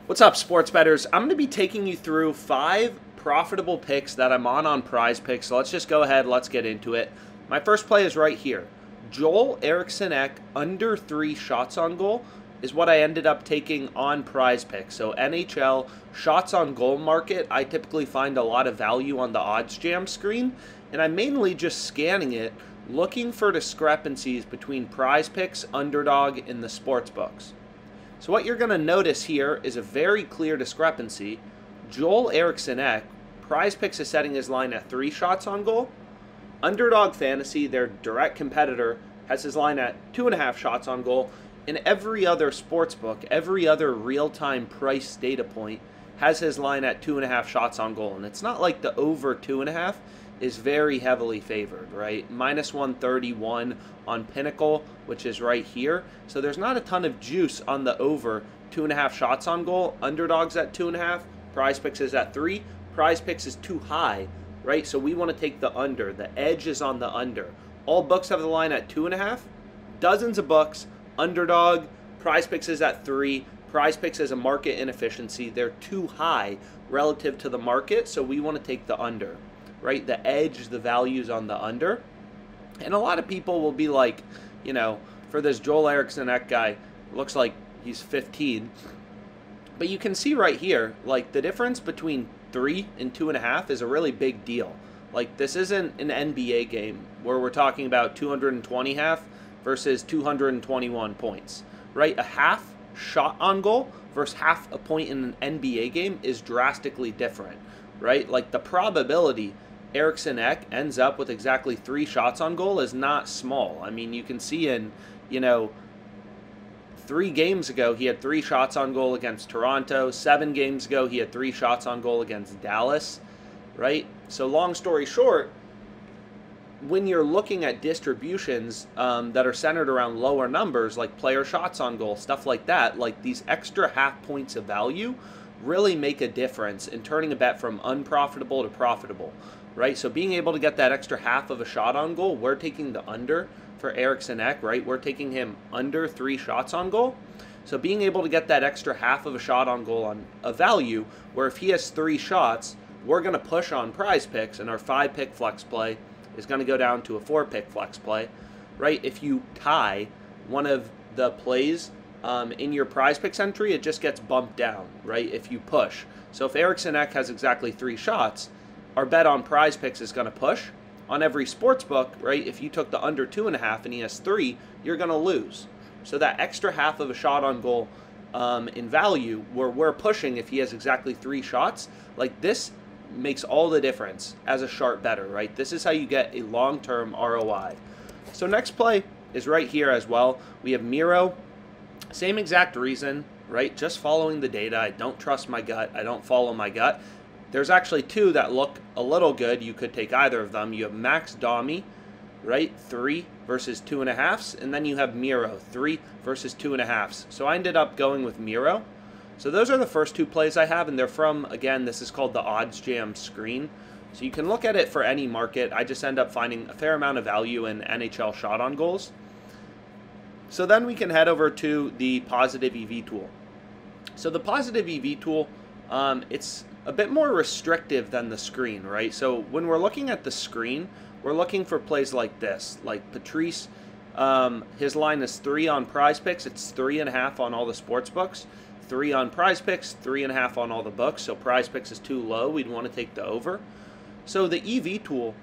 What's up, sports bettors? I'm going to be taking you through 5 profitable picks that I'm on PrizePicks. So let's just go ahead, let's get into it. My first play is right here. Joel Eriksson-Ek under 3 shots on goal is what I ended up taking on PrizePicks. So NHL shots on goal market, I typically find a lot of value on the odds jam screen, and I'm mainly just scanning it, looking for discrepancies between PrizePicks, Underdog, and the sports books. So what you're going to notice here is a very clear discrepancy. Joel Eriksson-Ek, PrizePicks is setting his line at 3 shots on goal. Underdog Fantasy, their direct competitor, has his line at 2.5 shots on goal. And every other sportsbook, every other real-time price data point has his line at 2.5 shots on goal. And it's not like the over 2.5 is very heavily favored, right? Minus 131 on Pinnacle, which is right here. So there's not a ton of juice on the over 2.5 shots on goal. Underdog's at 2.5. PrizePicks is at 3. PrizePicks is too high, right? So we want to take the under. The edge is on the under. All books have the line at 2.5. Dozens of books. Underdog. PrizePicks is at 3. PrizePicks is a market inefficiency. They're too high relative to the market, so we want to take the under. Right, the edge, the values on the under. And a lot of people will be like, you know, for this Joel Eriksson-Ek guy, looks like he's 15. But you can see right here, like the difference between 3 and 2.5 is a really big deal. Like this isn't an NBA game where we're talking about 220 half versus 221 points. Right, a half shot on goal versus half a point in an NBA game is drastically different. Right, like the probability Eriksson-Ek ends up with exactly 3 shots on goal is not small. I mean, you can see in, 3 games ago, he had 3 shots on goal against Toronto. 7 games ago, he had 3 shots on goal against Dallas, right? So long story short, when you're looking at distributions that are centered around lower numbers, like player shots on goal, stuff like that, like these extra half points of value really make a difference in turning a bet from unprofitable to profitable. Right, so being able to get that extra half of a shot on goal, we're taking the under for Eriksson-Ek, right? We're taking him under 3 shots on goal. So being able to get that extra half of a shot on goal on a value, where if he has 3 shots, we're going to push on PrizePicks, and our 5-pick flex play is going to go down to a 4-pick flex play, right? If you tie one of the plays in your PrizePicks entry, it just gets bumped down, right? If you push. So if Eriksson-Ek has exactly 3 shots, our bet on PrizePicks is going to push. On every sports book, right, if you took the under 2.5 and he has 3, you're going to lose. So that extra half of a shot on goal in value, where we're pushing if he has exactly 3 shots, like this makes all the difference as a sharp bettor, right? This is how you get a long-term ROI. So next play is right here as well. We have Miro. Same exact reason, right? Just following the data. I don't trust my gut. I don't follow my gut. There's actually 2 that look a little good. You could take either of them. You have Max Domi, right? 3 versus 2.5s. And then you have Miro, 3 versus 2.5s. So I ended up going with Miro. So those are the first 2 plays I have. And they're from, again, this is called the odds jam screen. So you can look at it for any market. I just end up finding a fair amount of value in NHL shot on goals. So then we can head over to the positive EV tool. So the positive EV tool, it's a bit more restrictive than the screen, right? So when we're looking at the screen, we're looking for plays like this, like Patrice. His line is 3 on PrizePicks. It's 3.5 on all the sports books. 3 on PrizePicks, 3.5 on all the books. So PrizePicks is too low. We'd want to take the over. So the EV tool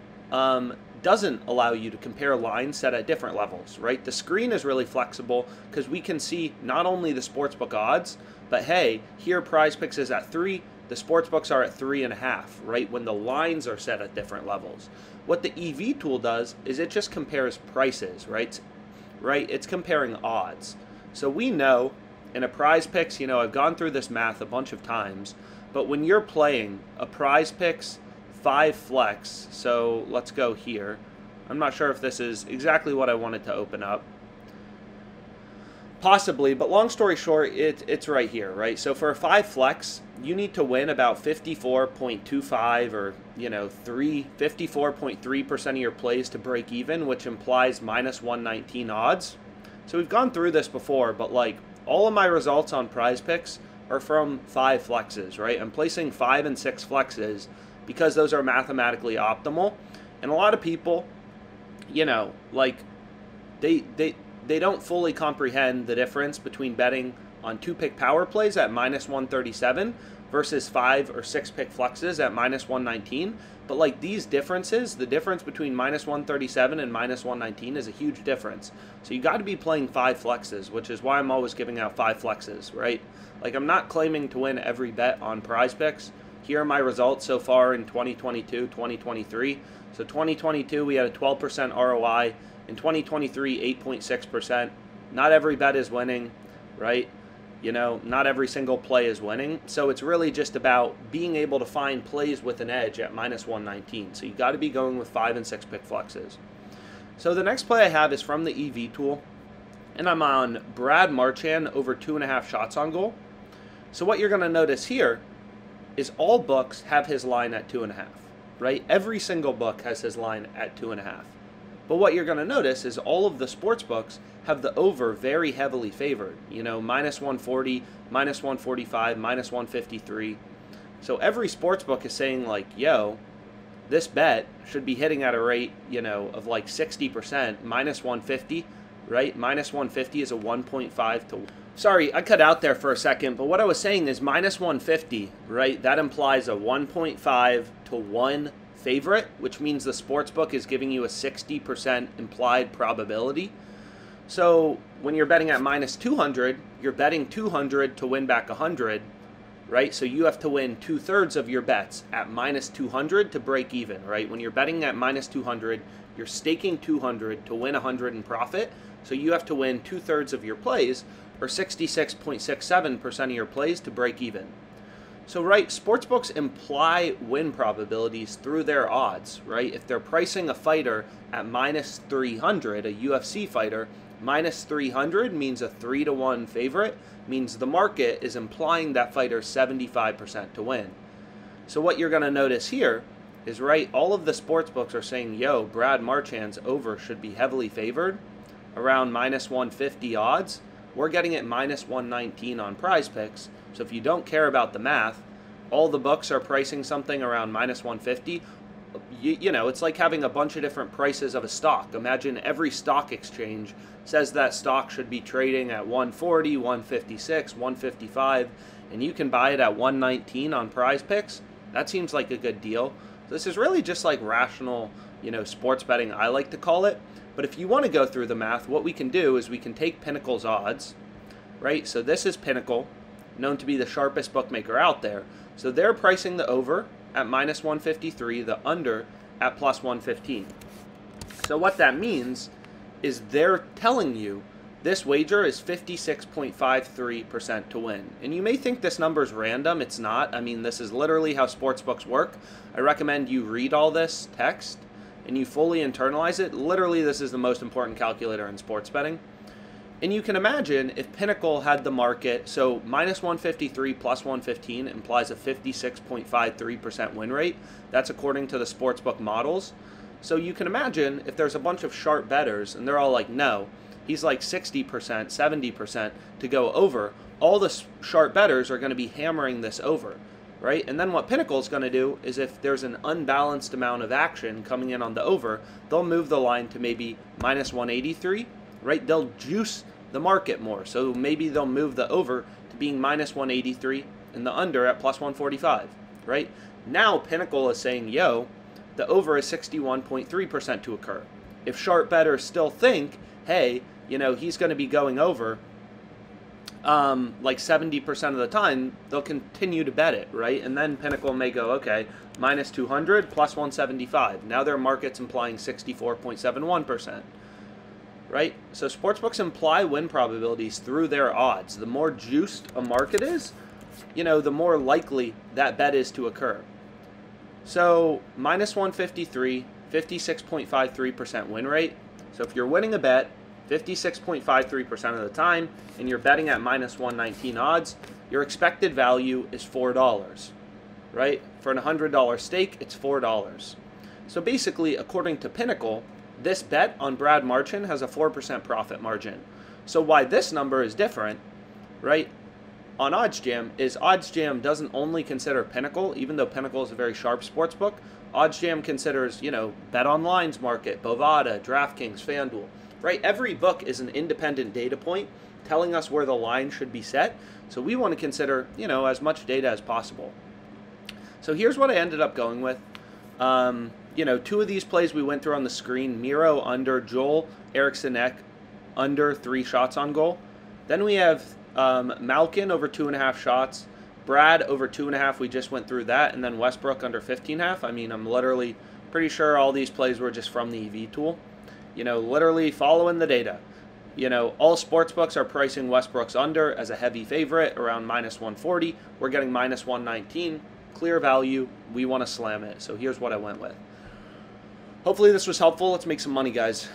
doesn't allow you to compare lines set at different levels, right? The screen is really flexible because we can see not only the sportsbook odds, but hey, here PrizePicks is at 3. The sportsbooks are at 3.5, right, when the lines are set at different levels. What the EV tool does is it just compares prices, right? It's comparing odds. So we know in a PrizePicks, I've gone through this math a bunch of times, but when you're playing a PrizePicks 5 flex, so let's go here. I'm not sure if this is exactly what I wanted to open up. Possibly, but long story short, it's right here, right? So for a 5 flex, you need to win about 54.25 or, 54.3% of your plays to break even, which implies minus 119 odds. So we've gone through this before, but like all of my results on PrizePicks are from 5 flexes, right? I'm placing 5 and 6 flexes because those are mathematically optimal. And a lot of people, you know, like they don't fully comprehend the difference between betting on 2-pick power plays at minus 137 versus 5 or 6-pick flexes at minus 119. But like these differences, the difference between minus 137 and minus 119 is a huge difference. So you got to be playing 5 flexes, which is why I'm always giving out 5 flexes, right? Like I'm not claiming to win every bet on PrizePicks. Here are my results so far in 2022, 2023. So 2022, we had a 12% ROI. In 2023, 8.6%. Not every bet is winning, right? You know, not every single play is winning. So it's really just about being able to find plays with an edge at minus 119. So you got to be going with 5 and 6-pick flexes. So the next play I have is from the EV tool, and I'm on Brad Marchand over 2.5 shots on goal. So what you're going to notice here is all books have his line at 2.5, right? Every single book has his line at 2.5. But what you're going to notice is all of the sports books have the over very heavily favored. You know, minus 140, minus 145, minus 153. So every sports book is saying like, yo, this bet should be hitting at a rate, you know, of like 60%, minus 150, right? Minus 150 is a 1.5 to... Sorry, I cut out there for a second, but what I was saying is minus 150, right? That implies a 1.5 to 1 favorite, which means the sportsbook is giving you a 60% implied probability. So when you're betting at minus 200, you're betting 200 to win back 100, right? So you have to win 2/3 of your bets at minus 200 to break even, right? When you're betting at minus 200, you're staking 200 to win 100 in profit. So you have to win 2/3 of your plays, or 66.67% of your plays to break even. So, right, sportsbooks imply win probabilities through their odds, right? If they're pricing a fighter at minus 300, a UFC fighter, minus 300 means a 3-to-1 favorite, means the market is implying that fighter 75% to win. So what you're going to notice here is, right, all of the sportsbooks are saying, yo, Brad Marchand's over should be heavily favored, around minus 150 odds. We're getting it minus 119 on PrizePicks. So if you don't care about the math, all the books are pricing something around minus 150. You know, it's like having a bunch of different prices of a stock. Imagine every stock exchange says that stock should be trading at 140, 156, 155, and you can buy it at 119 on PrizePicks. That seems like a good deal. This is really just like rational, you know, sports betting, I like to call it. But if you want to go through the math, what we can do is we can take Pinnacle's odds, right? So this is Pinnacle, known to be the sharpest bookmaker out there. So they're pricing the over at minus 153, the under at plus 115. So what that means is they're telling you this wager is 56.53% to win. And you may think this number is random. It's not. I mean, this is literally how sportsbooks work. I recommend you read all this text and you fully internalize it. Literally, this is the most important calculator in sports betting. And you can imagine if Pinnacle had the market, so minus 153 plus 115 implies a 56.53% win rate. That's according to the sportsbook models. So you can imagine if there's a bunch of sharp bettors and they're all like, no, he's like 60%, 70% to go over. All the sharp bettors are going to be hammering this over, right? And then what Pinnacle is going to do is if there's an unbalanced amount of action coming in on the over, they'll move the line to maybe minus 183, right? They'll juice the market more. So maybe they'll move the over to being minus 183 and the under at plus 145, right? Now Pinnacle is saying, yo, the over is 61.3% to occur. If sharp bettors still think, hey, you know, he's going to be going over like 70% of the time, they'll continue to bet it, right? And then Pinnacle may go, okay, minus 200 plus 175. Now their market's implying 64.71%. Right? So sportsbooks imply win probabilities through their odds. The more juiced a market is, you know, the more likely that bet is to occur. So minus 153, 56.53% win rate. So if you're winning a bet 56.53% of the time and you're betting at minus 119 odds, your expected value is $4, right? For an $100 stake, it's $4. So basically, according to Pinnacle, this bet on Brad Marchand has a 4% profit margin. So why this number is different, right? on OddsJam is OddsJam doesn't only consider Pinnacle, even though Pinnacle is a very sharp sports book. OddsJam considers, BetOnline's market, Bovada, DraftKings, FanDuel, right? Every book is an independent data point telling us where the line should be set. So we want to consider, as much data as possible. So here's what I ended up going with. Two of these plays we went through on the screen: Miro under, Joel Eriksson Ek under 3 shots on goal. Then we have Malkin over 2.5 shots, Brad over 2.5. We just went through that, and then Westbrook under 15.5. I mean, I'm literally pretty sure all these plays were just from the EV tool. Literally following the data. All sports books are pricing Westbrook's under as a heavy favorite around -140. We're getting -119. Clear value. We want to slam it. So here's what I went with. Hopefully this was helpful. Let's make some money, guys.